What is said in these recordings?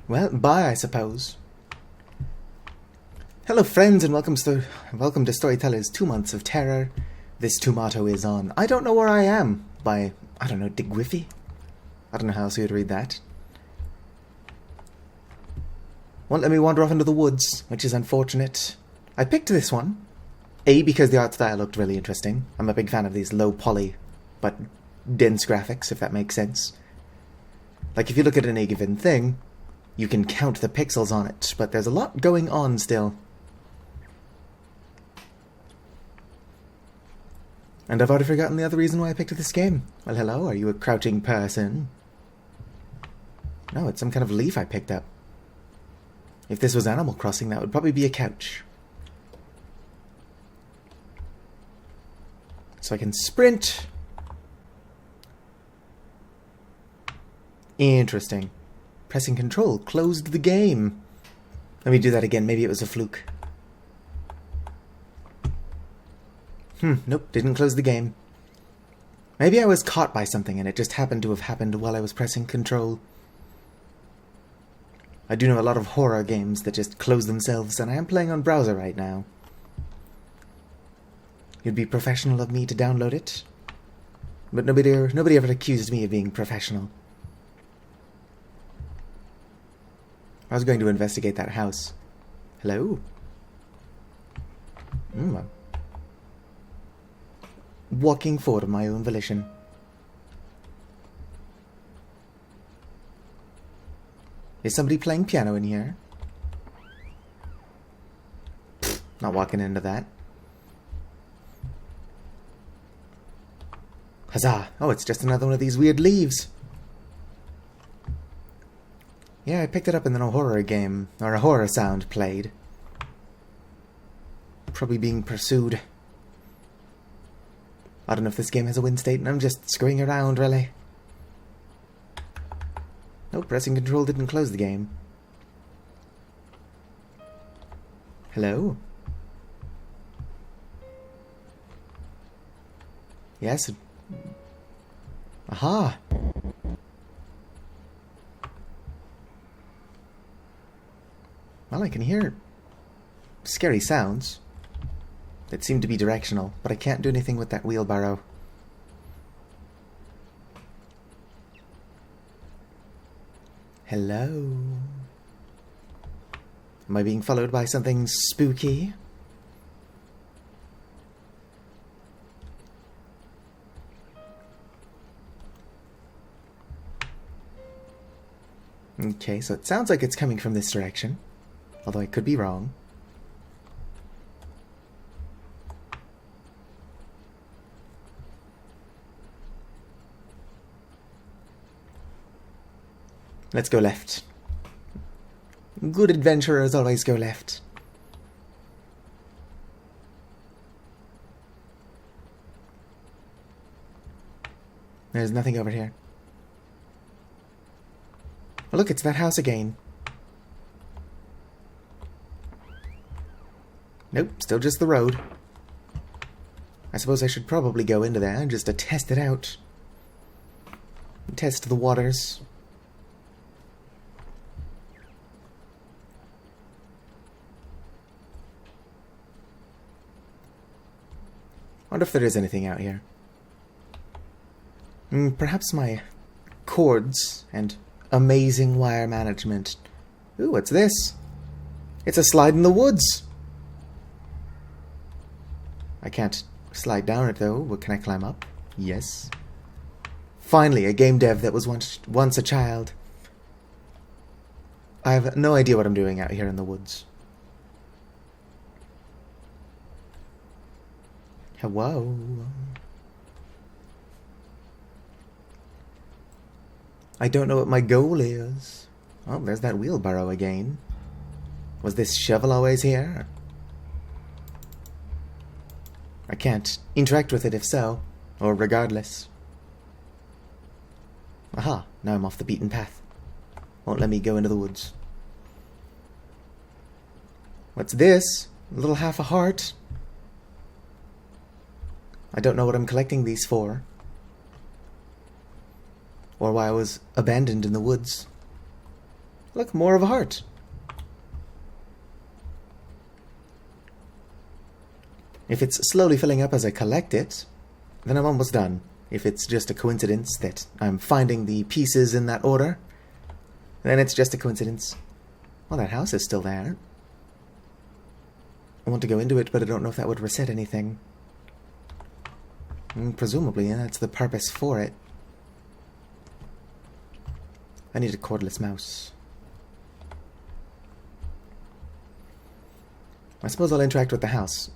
Well, bye, I suppose. Hello, friends, and welcome to Storyteller's 2 Months of Terror. This tomato is on I Don't Know Where I Am by, I don't know, diguifi? I don't know how else you would read that. Won't let me wander off into the woods, which is unfortunate. I picked this one. A, because the art style looked really interesting. I'm a big fan of these low poly, but dense graphics, if that makes sense. Like, if you look at any given thing, you can count the pixels on it, but there's a lot going on still. And I've already forgotten the other reason why I picked this game. Well, hello, are you a crouching person? No, it's some kind of leaf I picked up. If this was Animal Crossing, that would probably be a couch. So I can sprint. Interesting. Pressing control closed the game. Let me do that again. Maybe it was a fluke. Nope, didn't close the game. Maybe I was caught by something and it just happened to have happened while I was pressing control. I do know a lot of horror games that just close themselves, and I am playing on browser right now. It'd be professional of me to download it, but nobody ever accused me of being professional. I was going to investigate that house. Hello? I'm walking forward of my own volition. Is somebody playing piano in here? Pfft, not walking into that. Huzzah! Oh, it's just another one of these weird leaves. Yeah, I picked it up and then a horror game, or a horror sound played. Probably being pursued. I don't know if this game has a win state, and I'm just screwing around, really. Nope, pressing control didn't close the game. Hello? Yes. Aha! Well, I can hear scary sounds that seem to be directional, but I can't do anything with that wheelbarrow. Hello? Am I being followed by something spooky? Okay, so it sounds like it's coming from this direction, although I could be wrong. Let's go left. Good adventurers always go left. There's nothing over here. Oh, look, it's that house again. Nope, still just the road. I suppose I should probably go into there just to test it out. Test the waters. I wonder if there is anything out here. Perhaps my cords and amazing wire management. Ooh, what's this? It's a slide in the woods. I can't slide down it though. But can I climb up? Yes. Finally, a game dev that was once a child. I have no idea what I'm doing out here in the woods. Hello. I don't know what my goal is. Oh, there's that wheelbarrow again. Was this shovel always here? I can't interact with it if so, or regardless. Aha, now I'm off the beaten path. Won't let me go into the woods. What's this? A little half a heart? I don't know what I'm collecting these for. Or why I was abandoned in the woods. Look, more of a heart. If it's slowly filling up as I collect it, then I'm almost done. If it's just a coincidence that I'm finding the pieces in that order, then it's just a coincidence. Well, that house is still there. I want to go into it, but I don't know if that would reset anything. Presumably, that's the purpose for it. I need a cordless mouse. I suppose I'll interact with the house.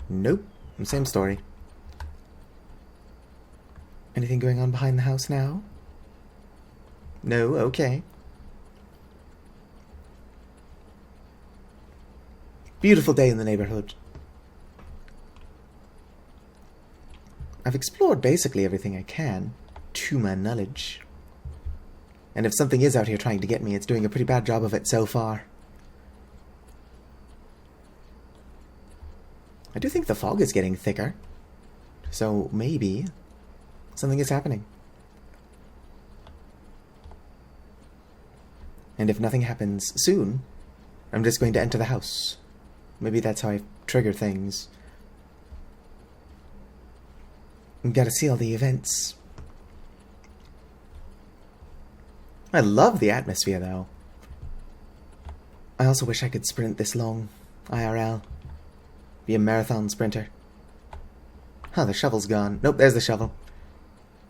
Nope. Same story. Anything going on behind the house now? No, okay. Beautiful day in the neighborhood. I've explored basically everything I can, to my knowledge. And if something is out here trying to get me, it's doing a pretty bad job of it so far. I do think the fog is getting thicker, so maybe something is happening. And if nothing happens soon, I'm just going to enter the house. Maybe that's how I trigger things. I've got to see all the events. I love the atmosphere, though. I also wish I could sprint this long, IRL. Be a marathon sprinter. Huh, the shovel's gone. Nope, there's the shovel.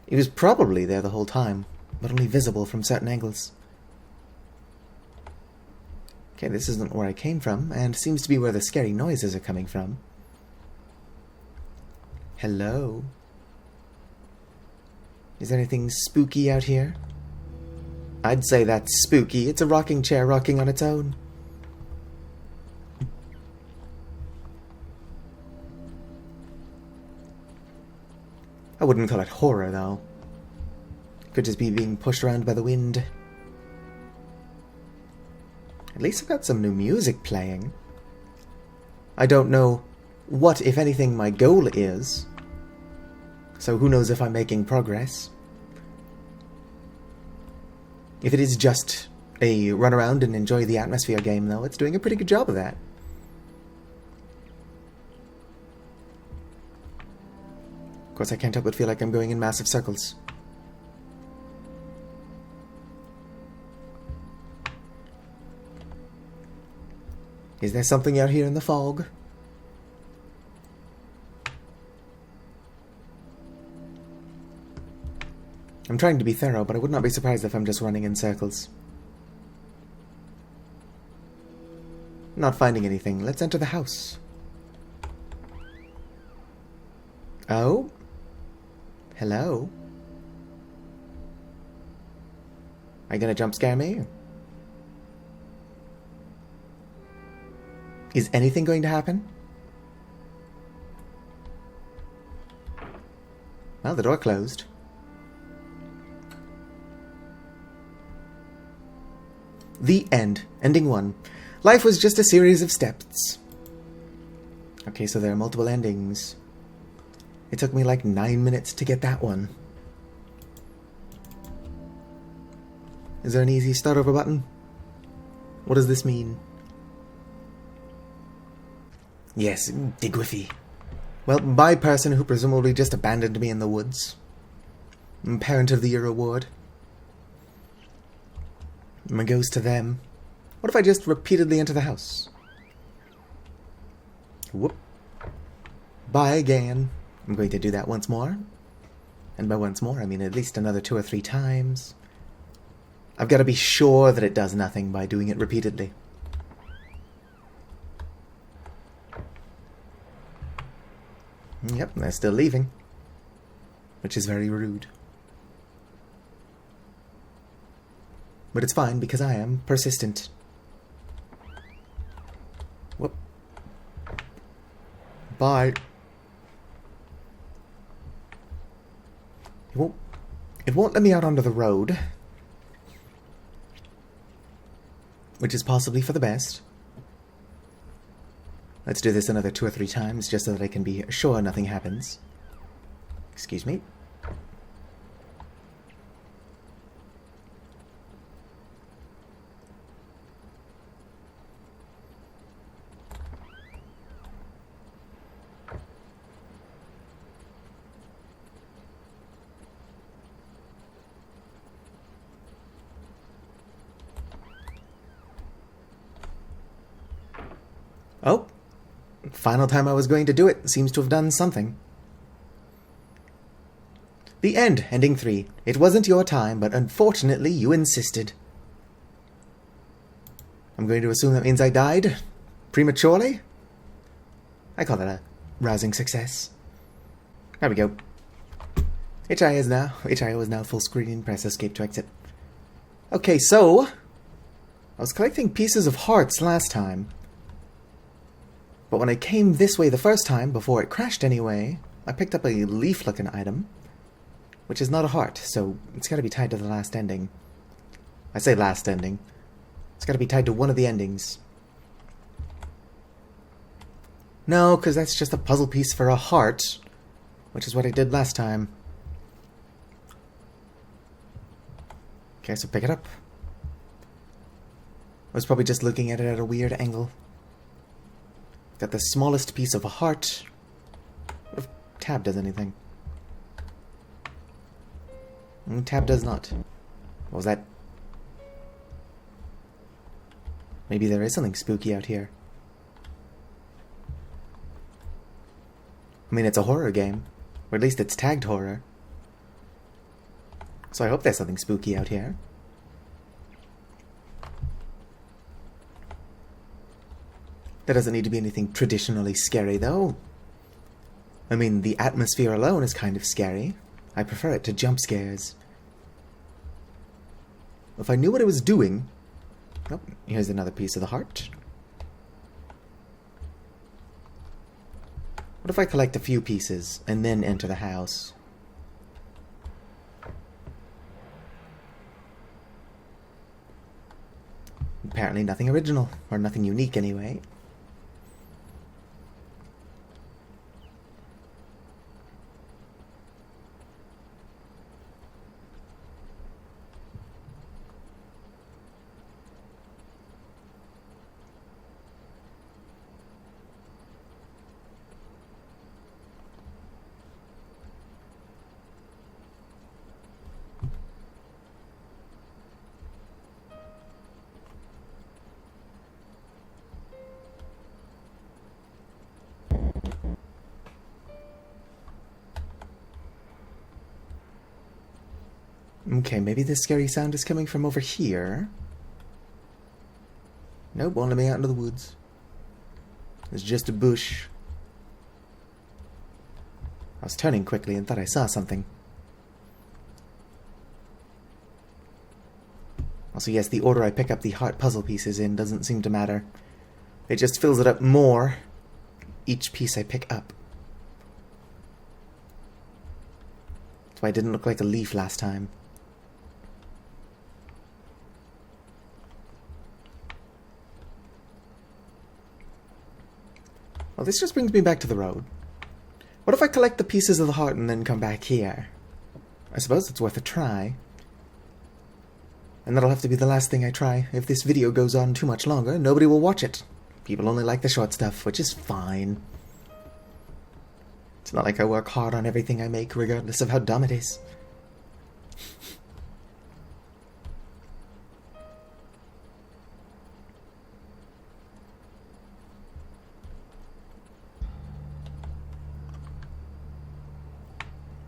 It was probably there the whole time, but only visible from certain angles. Okay, this isn't where I came from, and seems to be where the scary noises are coming from. Hello? Is there anything spooky out here? I'd say that's spooky. It's a rocking chair rocking on its own. I wouldn't call it horror, though. It could just be being pushed around by the wind. At least I've got some new music playing. I don't know what, if anything, my goal is. So who knows if I'm making progress. If it is just a run around and enjoy the atmosphere game, though, it's doing a pretty good job of that. Of course, I can't help but feel like I'm going in massive circles. Is there something out here in the fog? I'm trying to be thorough, but I would not be surprised if I'm just running in circles. Not finding anything. Let's enter the house. Oh? Hello? Are you gonna jump scare me? Is anything going to happen? Well, the door closed. The end. Ending 1. Life was just a series of steps. Okay, so there are multiple endings. It took me like 9 minutes to get that one. Is there an easy start over button? What does this mean? Yes, diguifi. Well, by person who presumably just abandoned me in the woods. Parent of the Year award. It goes to them. What if I just repeatedly enter the house? Whoop. Bye again. I'm going to do that once more. And by once more, I mean at least another 2 or 3 times. I've got to be sure that it does nothing by doing it repeatedly. Yep, they're still leaving. Which is very rude. But it's fine, because I am persistent. Whoop. Bye. It won't let me out onto the road. Which is possibly for the best. Let's do this another 2 or 3 times, just so that I can be sure nothing happens. Excuse me. Oh, final time I was going to do it seems to have done something. The end, ending 3. It wasn't your time, but unfortunately you insisted. I'm going to assume that means I died prematurely? I call that a rousing success. There we go. HIO is now full screen. Press escape to exit. Okay, so I was collecting pieces of hearts last time. But when I came this way the first time, before it crashed anyway, I picked up a leaf-looking item, which is not a heart, so it's got to be tied to the last ending. I say last ending. It's got to be tied to one of the endings. No, because that's just a puzzle piece for a heart, which is what I did last time. Okay, so pick it up. I was probably just looking at it at a weird angle. Got the smallest piece of a heart. What if tab does anything? Tab does not. What was that? Maybe there is something spooky out here. I mean, it's a horror game. Or at least it's tagged horror. So I hope there's something spooky out here. There doesn't need to be anything traditionally scary, though. I mean, the atmosphere alone is kind of scary. I prefer it to jump scares. If I knew what I was doing... Oh, here's another piece of the heart. What if I collect a few pieces and then enter the house? Apparently nothing original, or nothing unique anyway. Okay, maybe this scary sound is coming from over here. Nope, won't let me out into the woods. It's just a bush. I was turning quickly and thought I saw something. Also, yes, the order I pick up the heart puzzle pieces in doesn't seem to matter. It just fills it up more each piece I pick up. That's why it didn't look like a leaf last time. Well, this just brings me back to the road. What if I collect the pieces of the heart and then come back here? I suppose it's worth a try. And that'll have to be the last thing I try. If this video goes on too much longer, nobody will watch it. People only like the short stuff, which is fine. It's not like I work hard on everything I make, regardless of how dumb it is.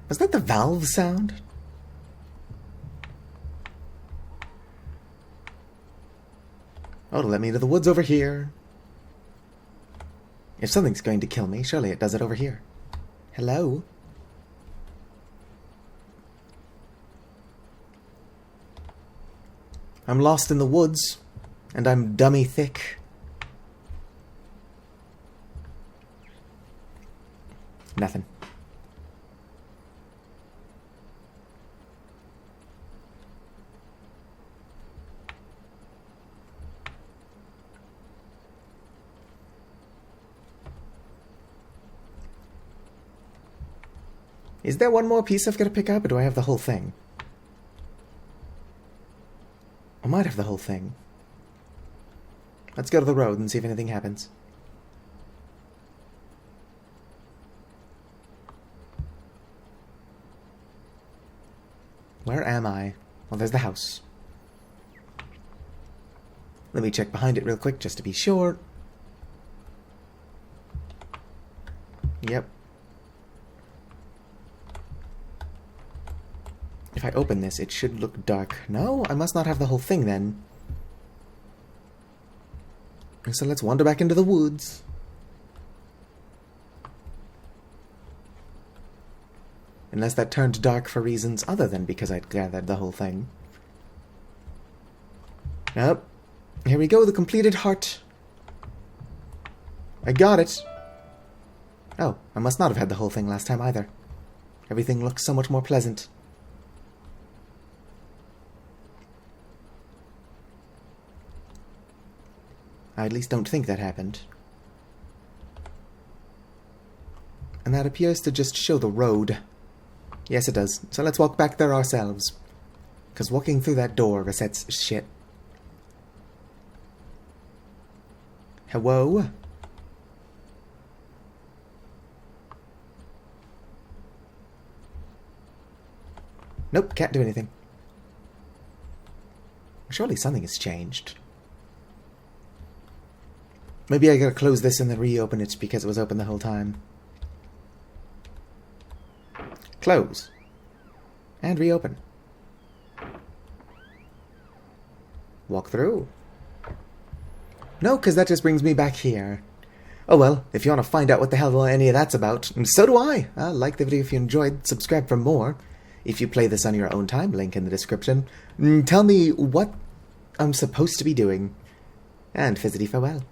Was that the valve sound? Oh, it'll let me into the woods over here. If something's going to kill me, surely it does it over here. Hello? I'm lost in the woods, and I'm dummy thick. Nothing. Is there one more piece I've got to pick up, or do I have the whole thing? I might have the whole thing. Let's go to the road and see if anything happens. Where am I? Well, there's the house. Let me check behind it real quick just to be sure. Yep. If I open this, it should look dark. No, I must not have the whole thing then. So let's wander back into the woods. Unless that turned dark for reasons other than because I'd gathered the whole thing. Nope. Here we go, the completed heart. I got it. Oh, I must not have had the whole thing last time either. Everything looks so much more pleasant. I at least don't think that happened. And that appears to just show the road. Yes, it does. So let's walk back there ourselves. Because walking through that door resets shit. Hello? Nope, can't do anything. Surely something has changed. Maybe I gotta close this and then reopen it because it was open the whole time. Close. And reopen. Walk through. No, because that just brings me back here. Oh well, if you want to find out what the hell any of that's about, so do I. Like the video if you enjoyed, subscribe for more. If you play this on your own time, link in the description. Tell me what I'm supposed to be doing. And fizzity farewell.